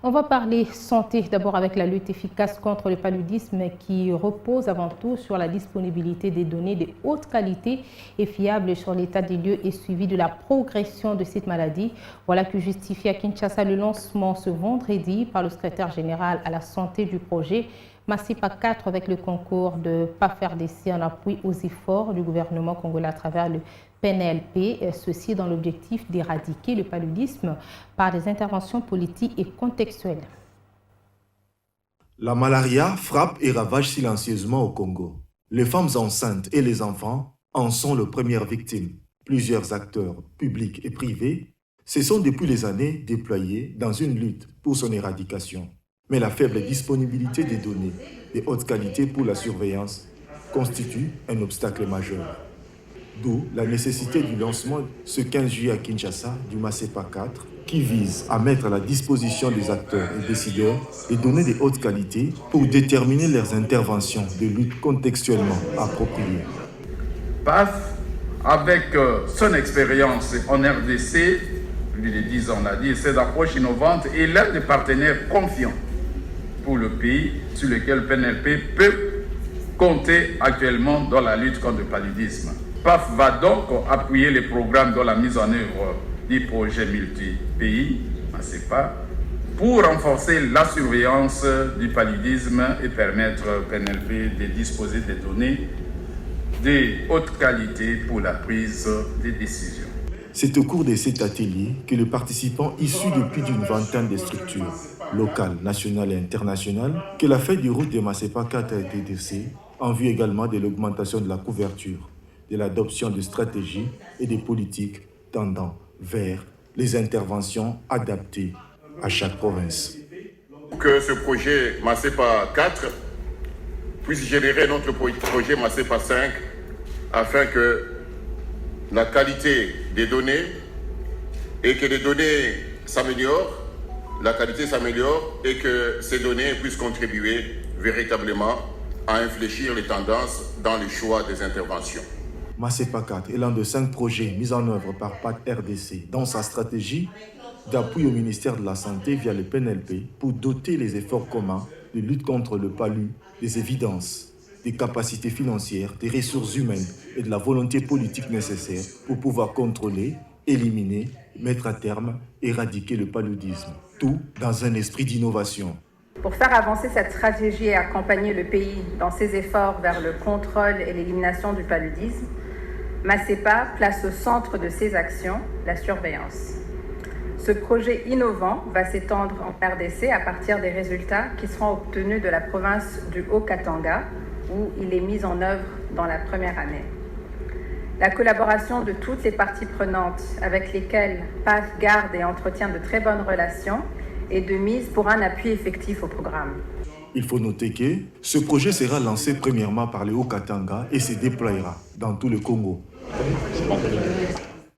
On va parler santé d'abord avec la lutte efficace contre le paludisme qui repose avant tout sur la disponibilité des données de haute qualité et fiables sur l'état des lieux et suivi de la progression de cette maladie. Voilà que justifie à Kinshasa le lancement ce vendredi par le secrétaire général à la santé du projet MACEPA 4 avec le concours de PAF-RDC en appui aux efforts du gouvernement congolais à travers le PNLP, ceci dans l'objectif d'éradiquer le paludisme par des interventions politiques et contextuelles. La malaria frappe et ravage silencieusement au Congo. Les femmes enceintes et les enfants en sont les premières victimes. Plusieurs acteurs, publics et privés, se sont depuis les années déployés dans une lutte pour son éradication. Mais la faible disponibilité des données de haute qualité pour la surveillance constitue un obstacle majeur. D'où la nécessité du lancement ce 15 juillet à Kinshasa du MACEPA 4 qui vise à mettre à la disposition des acteurs et décideurs des données de haute qualité pour déterminer leurs interventions de lutte contextuellement appropriées. PAF, avec son expérience en RDC, plus de 10 ans, on l'a dit, et cette approche innovante est l'un des partenaires confiants pour le pays sur lequel PNLP peut compter actuellement dans la lutte contre le paludisme. PAF va donc appuyer les programmes dans la mise en œuvre du projet multi-pays, MACEPA, pour renforcer la surveillance du paludisme et permettre au PNLP de disposer des données de haute qualité pour la prise des décisions. C'est au cours de cet atelier que les participants issus de plus d'une vingtaine de structures, locales, nationales et internationales, que la feuille de route de MACEPA 4 a été dressée, en vue également de l'augmentation de la couverture, de l'adoption de stratégies et de politiques tendant vers les interventions adaptées à chaque province. Pour que ce projet MACEPA 4 puisse générer notre projet MACEPA 5 afin que la qualité des données et que les données s'améliorent, la qualité s'améliore et que ces données puissent contribuer véritablement à infléchir les tendances dans le choix des interventions. MACEPA 4 est l'un de 5 projets mis en œuvre par PAF-RDC dans sa stratégie d'appui au ministère de la Santé via le PNLP pour doter les efforts communs de lutte contre le palud des évidences, des capacités financières, des ressources humaines et de la volonté politique nécessaire pour pouvoir contrôler, éliminer, mettre à terme, éradiquer le paludisme. Tout dans un esprit d'innovation. Pour faire avancer cette stratégie et accompagner le pays dans ses efforts vers le contrôle et l'élimination du paludisme, MACEPA place au centre de ses actions la surveillance. Ce projet innovant va s'étendre en RDC à partir des résultats qui seront obtenus de la province du Haut-Katanga, où il est mis en œuvre dans la première année. La collaboration de toutes les parties prenantes avec lesquelles PAF garde et entretient de très bonnes relations est de mise pour un appui effectif au programme. Il faut noter que ce projet sera lancé premièrement par le Haut-Katanga et se déploiera dans tout le Congo.